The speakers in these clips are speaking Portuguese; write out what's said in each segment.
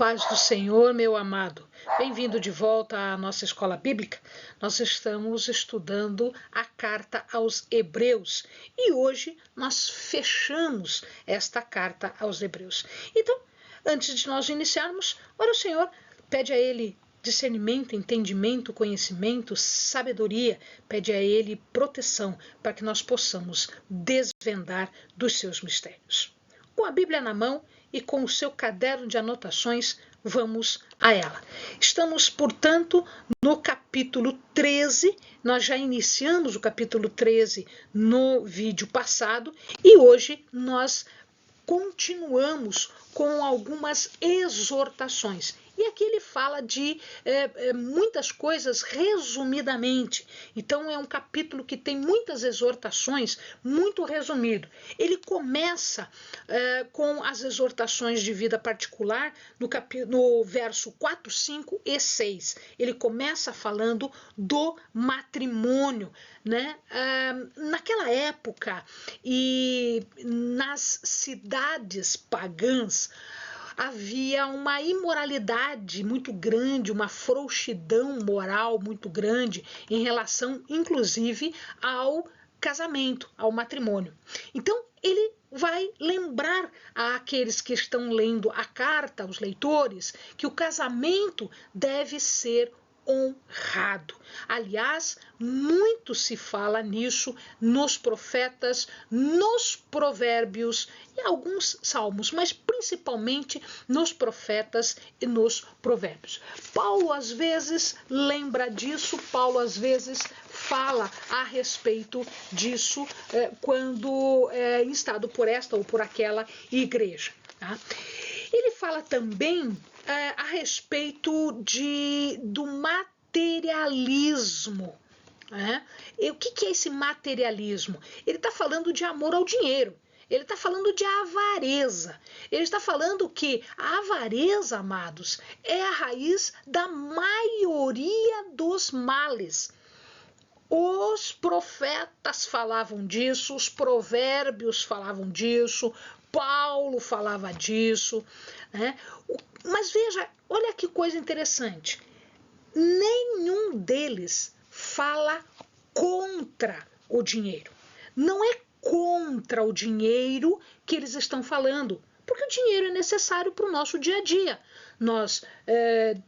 Paz do Senhor, meu amado. Bem-vindo de volta à nossa escola bíblica. Nós estamos estudando a carta aos Hebreus e hoje nós fechamos esta carta aos Hebreus. Então, antes de nós iniciarmos, ora o Senhor, pede a Ele discernimento, entendimento, conhecimento, sabedoria, pede a Ele proteção para que nós possamos desvendar dos seus mistérios. Com a Bíblia na mão e com o seu caderno de anotações, vamos a ela. Estamos, portanto, no capítulo 13, nós já iniciamos o capítulo 13 no vídeo passado e hoje nós continuamos com algumas exortações. E aqui ele fala de muitas coisas resumidamente. Então é um capítulo que tem muitas exortações, muito resumido. Ele começa com as exortações de vida particular no verso 4, 5 e 6. Ele começa falando do matrimônio, né? Naquela época e nas cidades pagãs, havia uma imoralidade muito grande, uma frouxidão moral muito grande em relação, inclusive, ao casamento, ao matrimônio. Então, ele vai lembrar àqueles que estão lendo a carta, aos leitores, que o casamento deve ser honrado. Aliás, muito se fala nisso nos profetas, nos provérbios e alguns salmos, mas principalmente nos profetas e nos provérbios. Paulo às vezes lembra disso, Paulo às vezes fala a respeito disso quando é instado por esta ou por aquela igreja. Tá? Ele fala também a respeito do materialismo. Né? E o que é esse materialismo? Ele está falando de amor ao dinheiro. Ele está falando de avareza. Ele está falando que a avareza, amados, é a raiz da maioria dos males. Os profetas falavam disso, os provérbios falavam disso, Paulo falava disso, né? Mas veja, olha que coisa interessante. Nenhum deles fala contra o dinheiro. Não é contra o dinheiro que eles estão falando, porque o dinheiro é necessário para o nosso dia a dia. Nós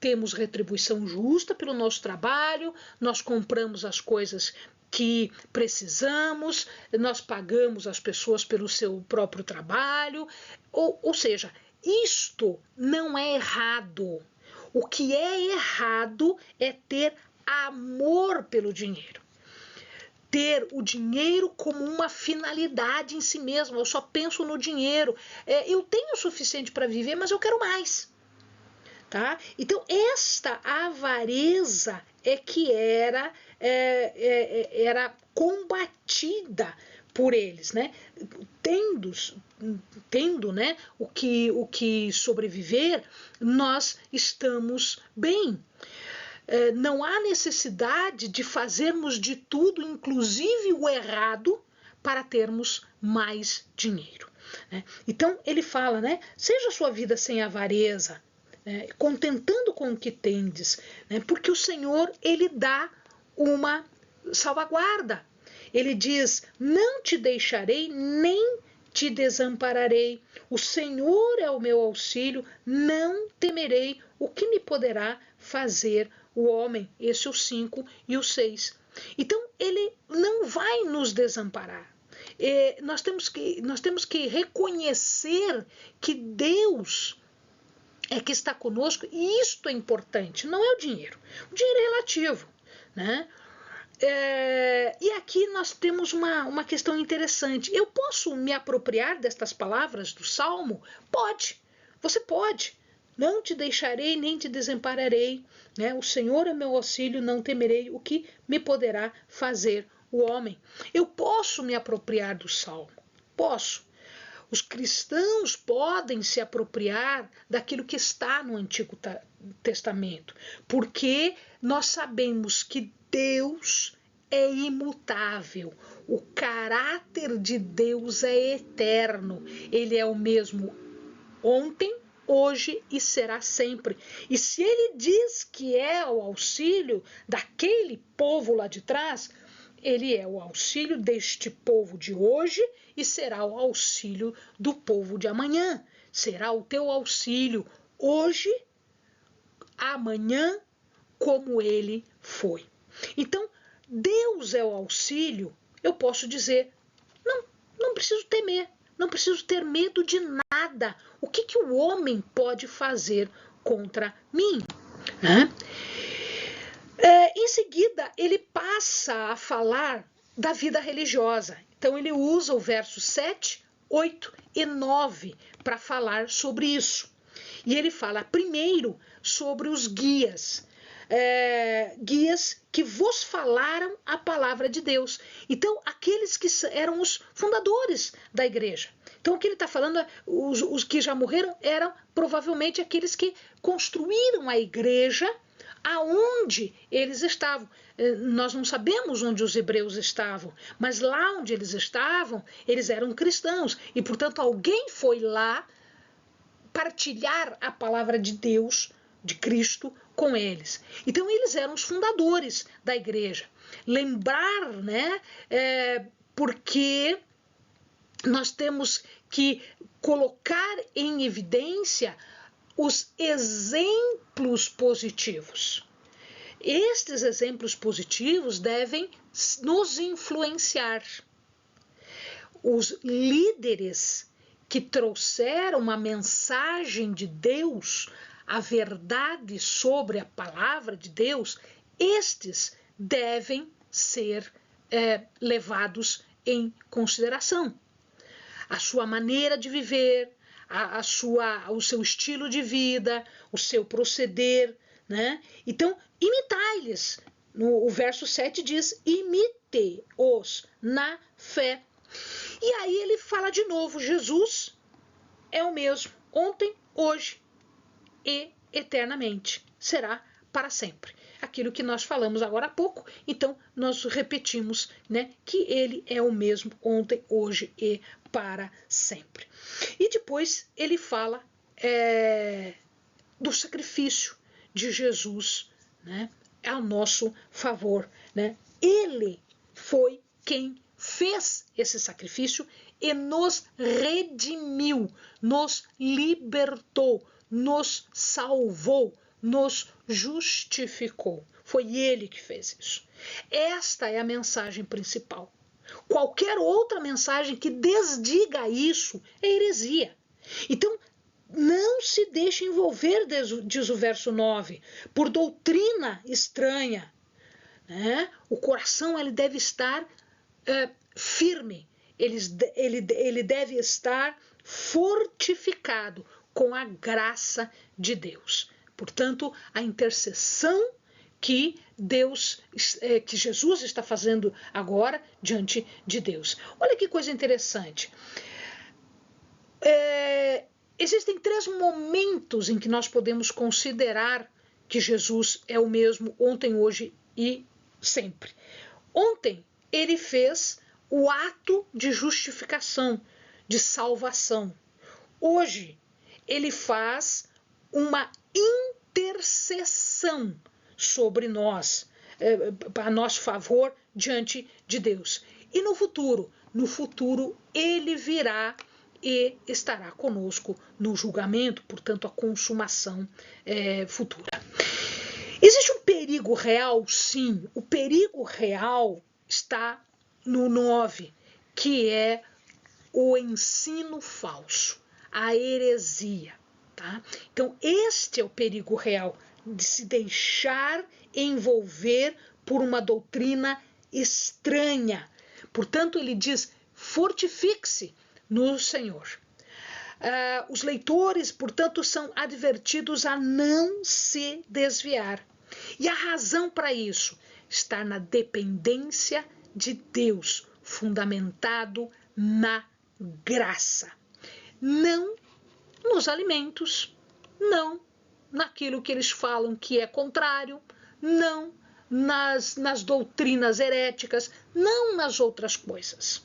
temos retribuição justa pelo nosso trabalho, nós compramos as coisas que precisamos, nós pagamos as pessoas pelo seu próprio trabalho, ou seja, isto não é errado. O que é errado é ter amor pelo dinheiro. Ter o dinheiro como uma finalidade em si mesmo. Eu só penso no dinheiro. Eu tenho o suficiente para viver, mas eu quero mais. Tá? Então, esta avareza é que era combatida por eles, né? Tendo, né, o que sobreviver, nós estamos bem. Não há necessidade de fazermos de tudo, inclusive o errado, para termos mais dinheiro. Né? Então, ele fala, né, seja a sua vida sem avareza, contentando com o que tendes, né? Porque o Senhor, ele dá uma salvaguarda. Ele diz, não te deixarei, nem te desampararei. O Senhor é o meu auxílio, não temerei o que me poderá fazer o homem. Esse é o 5 e o 6. Então, ele não vai nos desamparar. Nós temos que reconhecer que Deus é que está conosco, e isto é importante, não é o dinheiro. O dinheiro é relativo, né? E aqui nós temos uma questão interessante. Eu posso me apropriar destas palavras do Salmo? Pode, você pode. Não te deixarei, nem te desampararei. Né? O Senhor é meu auxílio, não temerei o que me poderá fazer o homem. Eu posso me apropriar do Salmo, posso. Os cristãos podem se apropriar daquilo que está no Antigo Testamento, porque nós sabemos que Deus é imutável, o caráter de Deus é eterno, ele é o mesmo ontem, hoje e será sempre. E se ele diz que é o auxílio daquele povo lá de trás, ele é o auxílio deste povo de hoje e será o auxílio do povo de amanhã. Será o teu auxílio hoje, amanhã, como ele foi. Então, Deus é o auxílio, eu posso dizer, não preciso temer, não preciso ter medo de nada. O que o homem pode fazer contra mim? Em seguida, ele passa a falar da vida religiosa. Então, ele usa o verso 7, 8 e 9 para falar sobre isso. E ele fala primeiro sobre os guias. Guias que vos falaram a palavra de Deus. Então, aqueles que eram os fundadores da igreja. Então, o que ele está falando, os que já morreram eram provavelmente aqueles que construíram a igreja aonde eles estavam. Nós não sabemos onde os hebreus estavam, mas lá onde eles estavam, eles eram cristãos. E, portanto, alguém foi lá partilhar a palavra de Deus, de Cristo, com eles. Então, eles eram os fundadores da igreja. Lembrar, né? Porque nós temos que colocar em evidência os exemplos positivos. Estes exemplos positivos devem nos influenciar. Os líderes que trouxeram uma mensagem de Deus, a verdade sobre a palavra de Deus, estes devem ser levados em consideração. A sua maneira de viver, o seu estilo de vida, o seu proceder, né? Então, imitai-lhes. O verso 7 diz, imite-os na fé. E aí ele fala de novo, Jesus é o mesmo, ontem, hoje e eternamente. Será para sempre. Aquilo que nós falamos agora há pouco, então nós repetimos, né, que ele é o mesmo ontem, hoje e para sempre. E depois ele fala do sacrifício de Jesus, né, ao nosso favor, né? Ele foi quem fez esse sacrifício e nos redimiu, nos libertou, nos salvou, nos justificou. Foi ele que fez isso. Esta é a mensagem principal. Qualquer outra mensagem que desdiga isso é heresia. Então, não se deixe envolver, diz o verso 9, por doutrina estranha. Né? O coração ele deve estar firme, ele deve estar fortificado com a graça de Deus. Portanto, a intercessão que que Jesus está fazendo agora diante de Deus. Olha que coisa interessante. Existem 3 momentos em que nós podemos considerar que Jesus é o mesmo ontem, hoje e sempre. Ontem, ele fez o ato de justificação, de salvação. Hoje, ele faz uma intercessão sobre nós, a nosso favor diante de Deus. E no futuro ele virá e estará conosco no julgamento, portanto, a consumação futura. Existe um perigo real? Sim. O perigo real está no 9, que é o ensino falso, a heresia. Tá? Então, este é o perigo real, de se deixar envolver por uma doutrina estranha. Portanto, ele diz, fortifique-se no Senhor. Os leitores, portanto, são advertidos a não se desviar. E a razão para isso está na dependência de Deus, fundamentado na graça. Não nos alimentos, não naquilo que eles falam que é contrário, não nas doutrinas heréticas, não nas outras coisas.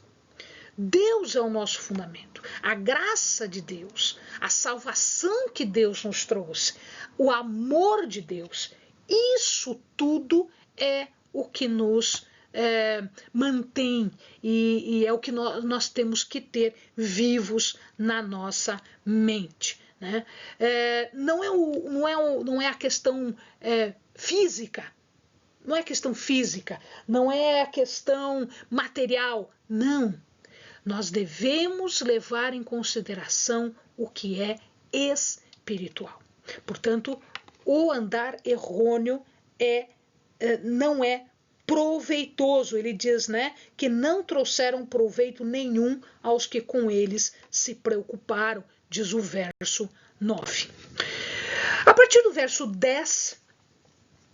Deus é o nosso fundamento, a graça de Deus, a salvação que Deus nos trouxe, o amor de Deus, isso tudo é o que nos mantém e é o que nós temos que ter vivos na nossa mente. Né? Não é a questão física, não é questão física, não é a questão material, não. Nós devemos levar em consideração o que é espiritual. Portanto, o andar errôneo não é proveitoso. Ele diz, né, que não trouxeram proveito nenhum aos que com eles se preocuparam, diz o verso 9. A partir do verso 10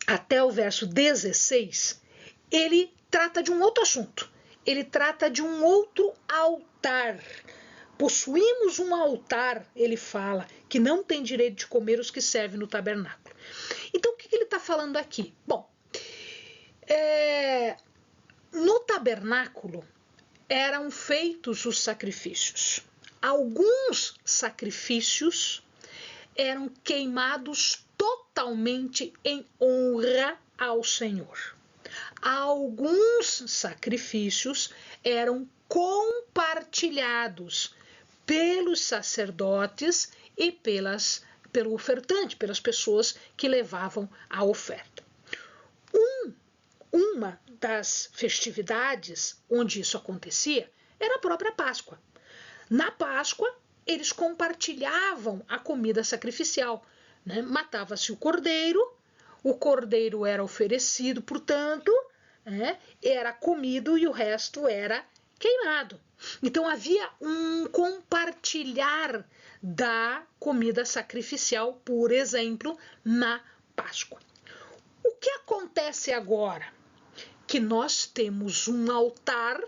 até o verso 16, ele trata de um outro assunto. Ele trata de um outro altar. Possuímos um altar, ele fala, que não tem direito de comer os que servem no tabernáculo. Então, o que ele está falando aqui? Bom, no tabernáculo eram feitos os sacrifícios. Alguns sacrifícios eram queimados totalmente em honra ao Senhor. Alguns sacrifícios eram compartilhados pelos sacerdotes e pelo ofertante, pelas pessoas que levavam a oferta. Uma das festividades onde isso acontecia era a própria Páscoa. Na Páscoa, eles compartilhavam a comida sacrificial. Né? Matava-se o cordeiro era oferecido, portanto, era comido e o resto era queimado. Então havia um compartilhar da comida sacrificial, por exemplo, na Páscoa. O que acontece agora? Que nós temos um altar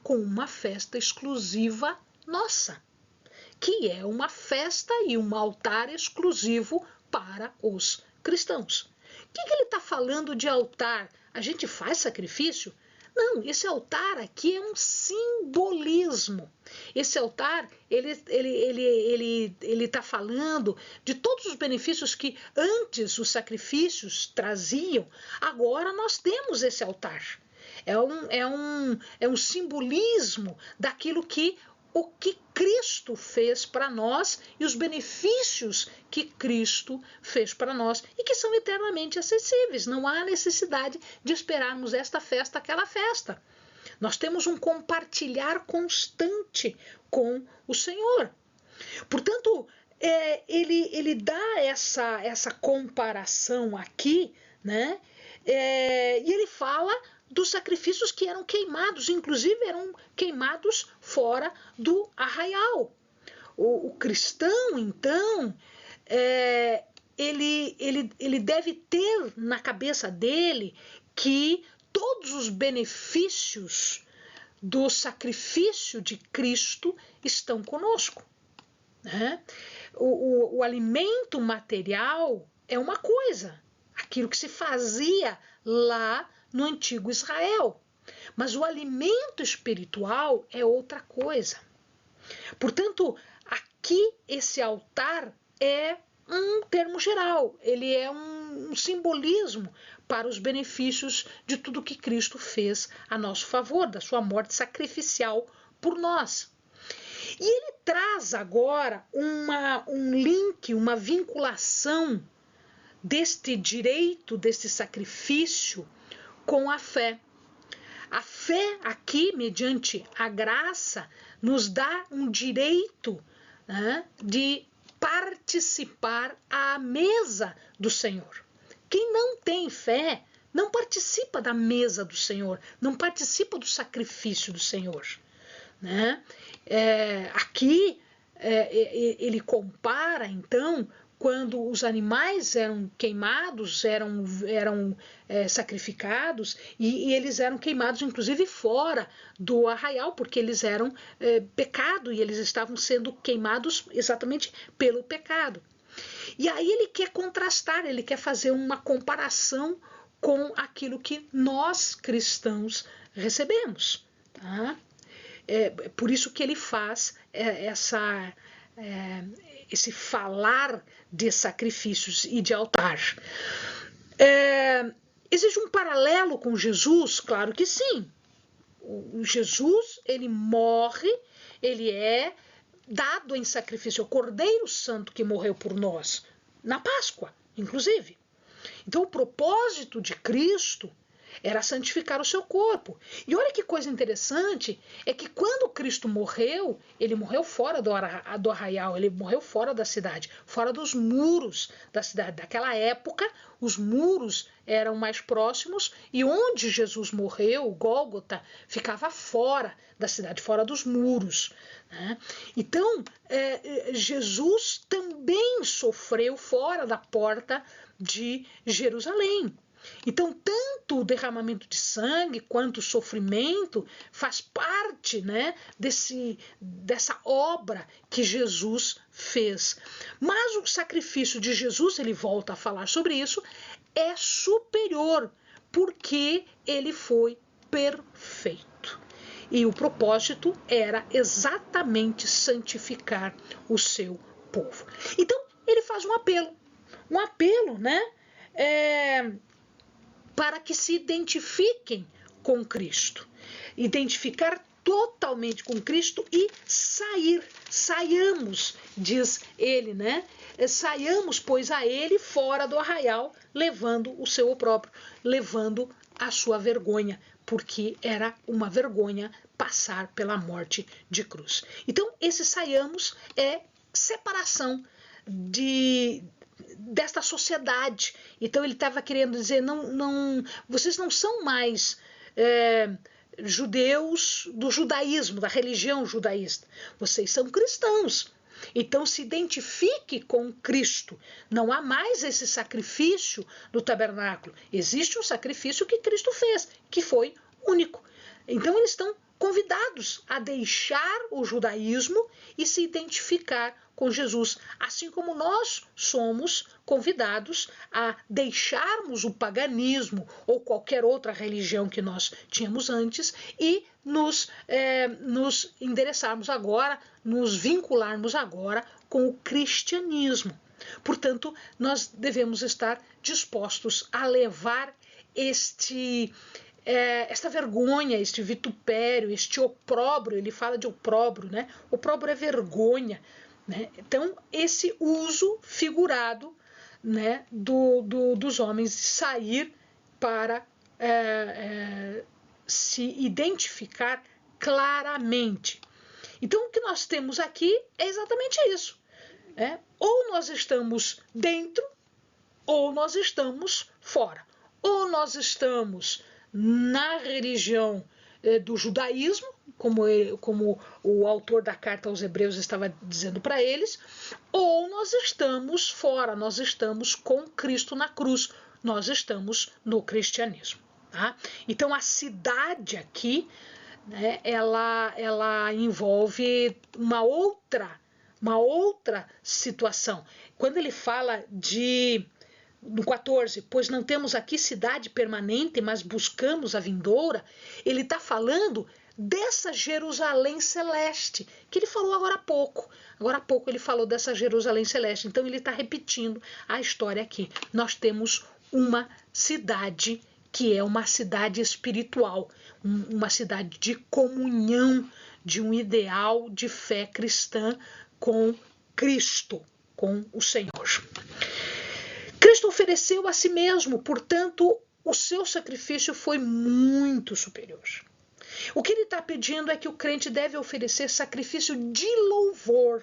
com uma festa exclusiva nossa, que é uma festa e um altar exclusivo para os cristãos. O que ele está falando de altar? A gente faz sacrifício? Não, esse altar aqui é um simbolismo. Esse altar, ele está falando de todos os benefícios que antes os sacrifícios traziam. Agora nós temos esse altar. É um simbolismo daquilo que o que Cristo fez para nós e os benefícios que Cristo fez para nós e que são eternamente acessíveis. Não há necessidade de esperarmos esta festa, aquela festa. Nós temos um compartilhar constante com o Senhor. Portanto, ele dá essa comparação aqui, né? E ele fala dos sacrifícios que eram queimados, inclusive eram queimados fora do arraial. O cristão, então, ele deve ter na cabeça dele que todos os benefícios do sacrifício de Cristo estão conosco. Né? O alimento material é uma coisa, aquilo que se fazia lá no antigo Israel. Mas o alimento espiritual é outra coisa. Portanto, aqui esse altar é um termo geral, ele é um simbolismo para os benefícios de tudo que Cristo fez a nosso favor, da sua morte sacrificial por nós. E ele traz agora um link, uma vinculação deste direito, deste sacrifício com a fé. A fé aqui, mediante a graça, nos dá um direito, né, de participar à mesa do Senhor. Quem não tem fé não participa da mesa do Senhor, não participa do sacrifício do Senhor. Né? Aqui ele compara, então, quando os animais eram queimados, eram sacrificados, e eles eram queimados, inclusive, fora do arraial, porque eles eram pecado, e eles estavam sendo queimados exatamente pelo pecado. E aí ele quer contrastar, ele quer fazer uma comparação com aquilo que nós, cristãos, recebemos. Tá? por isso que ele faz esse falar de sacrifícios e de altar. Existe um paralelo com Jesus? Claro que sim. O Jesus, ele morre, ele é dado em sacrifício, o Cordeiro Santo que morreu por nós, na Páscoa, inclusive. Então, o propósito de Cristo era santificar o seu corpo. E olha que coisa interessante, é que quando Cristo morreu, ele morreu fora do arraial, ele morreu fora da cidade, fora dos muros da cidade. Naquela época, os muros eram mais próximos e onde Jesus morreu, o Gólgota, ficava fora da cidade, fora dos muros, né? Então, Jesus também sofreu fora da porta de Jerusalém. Então, tanto o derramamento de sangue quanto o sofrimento faz parte, né, dessa obra que Jesus fez. Mas o sacrifício de Jesus, ele volta a falar sobre isso, é superior, porque ele foi perfeito. E o propósito era exatamente santificar o seu povo. Então, ele faz um apelo, né? Para que se identifiquem com Cristo. Identificar totalmente com Cristo e saiamos, diz ele, né? Saiamos, pois, a ele fora do arraial, levando o seu opróbrio, levando a sua vergonha, porque era uma vergonha passar pela morte de cruz. Então, esse saiamos é separação desta sociedade. Então ele estava querendo dizer, vocês não são mais judeus do judaísmo, da religião judaísta. Vocês são cristãos. Então se identifique com Cristo. Não há mais esse sacrifício do tabernáculo. Existe um sacrifício que Cristo fez, que foi único. Então eles estão convidados a deixar o judaísmo e se identificar com Jesus, assim como nós somos convidados a deixarmos o paganismo ou qualquer outra religião que nós tínhamos antes e nos endereçarmos agora, nos vincularmos agora com o cristianismo. Portanto, nós devemos estar dispostos a levar esta vergonha, este vitupério, este opróbrio, ele fala de opróbrio, né? Opróbrio é vergonha, né? Então, esse uso figurado, né, dos homens de sair para se identificar claramente. Então, o que nós temos aqui é exatamente isso. Ou nós estamos dentro, ou nós estamos fora. Ou nós estamos na religião do judaísmo, como o autor da carta aos Hebreus estava dizendo para eles, ou nós estamos fora, nós estamos com Cristo na cruz, nós estamos no cristianismo. Tá? Então a cidade aqui, né, ela envolve uma outra situação. Quando ele fala no 14, pois não temos aqui cidade permanente, mas buscamos a vindoura, ele está falando dessa Jerusalém celeste, que ele falou agora há pouco. Agora há pouco ele falou dessa Jerusalém celeste, então ele está repetindo a história aqui. Nós temos uma cidade que é uma cidade espiritual, uma cidade de comunhão, de um ideal de fé cristã com Cristo, com o Senhor. Cristo ofereceu a si mesmo, portanto, o seu sacrifício foi muito superior. O que ele está pedindo é que o crente deve oferecer sacrifício de louvor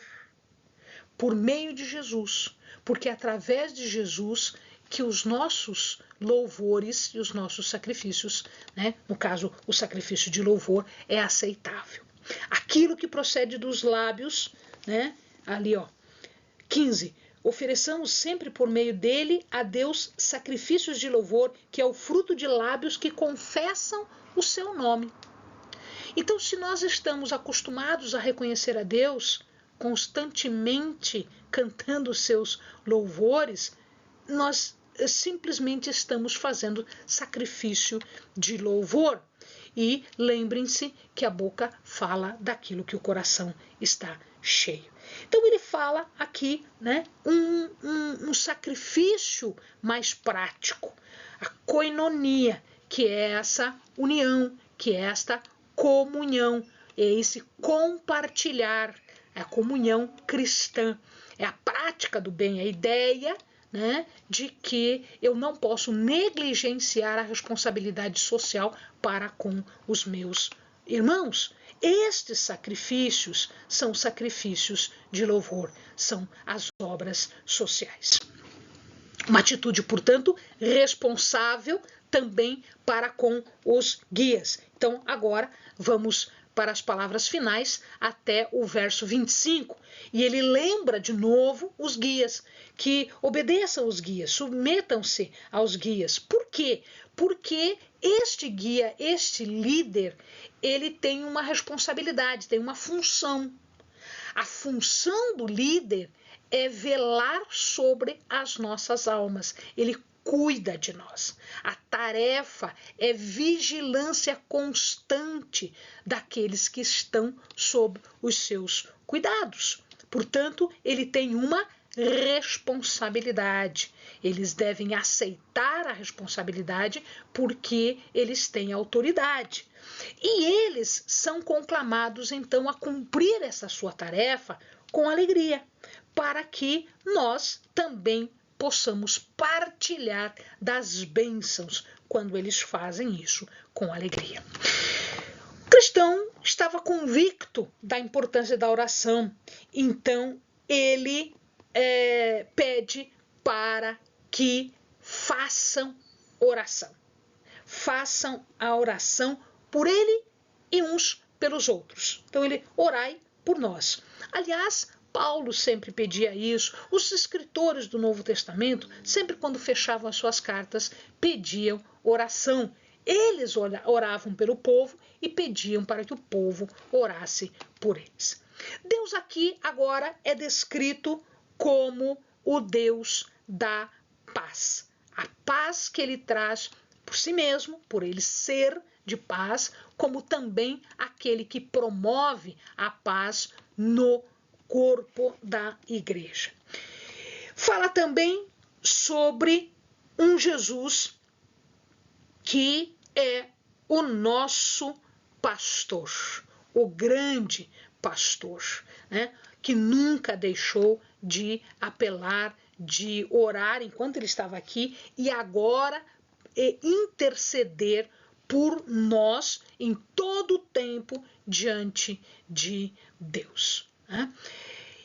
por meio de Jesus, porque é através de Jesus que os nossos louvores e os nossos sacrifícios, né, no caso, o sacrifício de louvor, é aceitável. Aquilo que procede dos lábios, né, ali, 15, ofereçamos sempre por meio dele a Deus sacrifícios de louvor, que é o fruto de lábios que confessam o seu nome. Então, se nós estamos acostumados a reconhecer a Deus, constantemente cantando os seus louvores, nós simplesmente estamos fazendo sacrifício de louvor. E lembrem-se que a boca fala daquilo que o coração está cheio. Então ele fala aqui, né, um sacrifício mais prático, a koinonia, que é essa união, que é esta comunhão, é esse compartilhar, é a comunhão cristã, é a prática do bem, a ideia, né, de que eu não posso negligenciar a responsabilidade social para com os meus irmãos. Estes sacrifícios são sacrifícios de louvor, são as obras sociais. Uma atitude, portanto, responsável também para com os guias. Então, agora vamos para as palavras finais até o verso 25. E ele lembra de novo os guias, que obedeçam os guias, submetam-se aos guias. Por quê? Porque este guia, este líder, ele tem uma responsabilidade, tem uma função. A função do líder é velar sobre as nossas almas. Ele cuida de nós. A tarefa é vigilância constante daqueles que estão sob os seus cuidados. Portanto, ele tem uma responsabilidade. Eles devem aceitar a responsabilidade porque eles têm autoridade. E eles são conclamados, então, a cumprir essa sua tarefa com alegria, para que nós também possamos partilhar das bênçãos quando eles fazem isso com alegria. O cristão estava convicto da importância da oração, então ele pede para que façam oração. Façam a oração por ele e uns pelos outros. Então ele, orai por nós. Aliás, Paulo sempre pedia isso. Os escritores do Novo Testamento, sempre quando fechavam as suas cartas, pediam oração. Eles oravam pelo povo e pediam para que o povo orasse por eles. Deus aqui agora é descrito como o Deus da paz. A paz que ele traz por si mesmo, por ele ser de paz, como também aquele que promove a paz no corpo da igreja. Fala também sobre um Jesus que é o nosso pastor, o grande pastor, né? Que nunca deixou de apelar, de orar enquanto ele estava aqui e agora interceder por nós em todo o tempo diante de Deus. Né?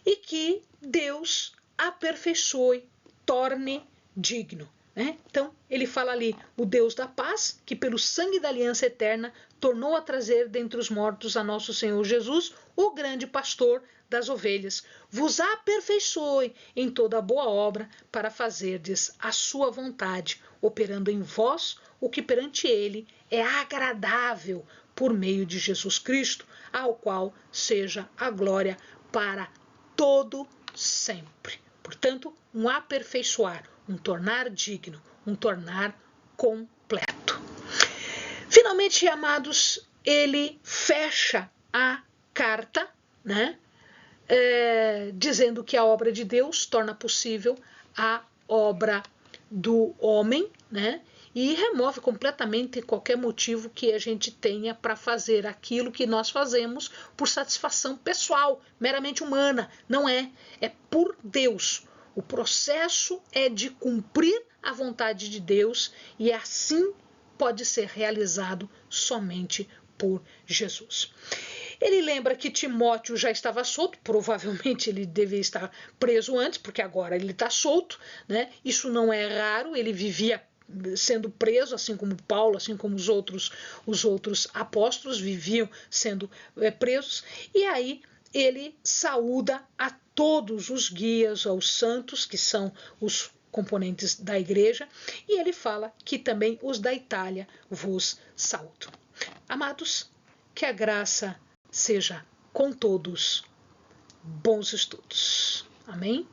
E que Deus aperfeiçoe, torne digno. Né? Então, ele fala ali, o Deus da paz, que pelo sangue da aliança eterna tornou a trazer dentre os mortos a nosso Senhor Jesus, o grande pastor das ovelhas, vos aperfeiçoe em toda boa obra para fazerdes a sua vontade, operando em vós o que perante ele é agradável por meio de Jesus Cristo, ao qual seja a glória para todo sempre. Portanto, um aperfeiçoar, um tornar digno, um tornar completo. Finalmente, amados, ele fecha a carta, né? Dizendo que a obra de Deus torna possível a obra do homem, né? E remove completamente qualquer motivo que a gente tenha para fazer aquilo que nós fazemos por satisfação pessoal, meramente humana. Não é. É por Deus. O processo é de cumprir a vontade de Deus e assim pode ser realizado somente por Jesus. Ele lembra que Timóteo já estava solto, provavelmente ele devia estar preso antes, porque agora ele está solto, né? Isso não é raro, ele vivia sendo preso, assim como Paulo, assim como os outros apóstolos viviam sendo presos, e aí ele saúda a todos os guias, aos santos, que são os componentes da igreja, e ele fala que também os da Itália vos saúdam. Amados, que a graça seja com todos. Bons estudos. Amém?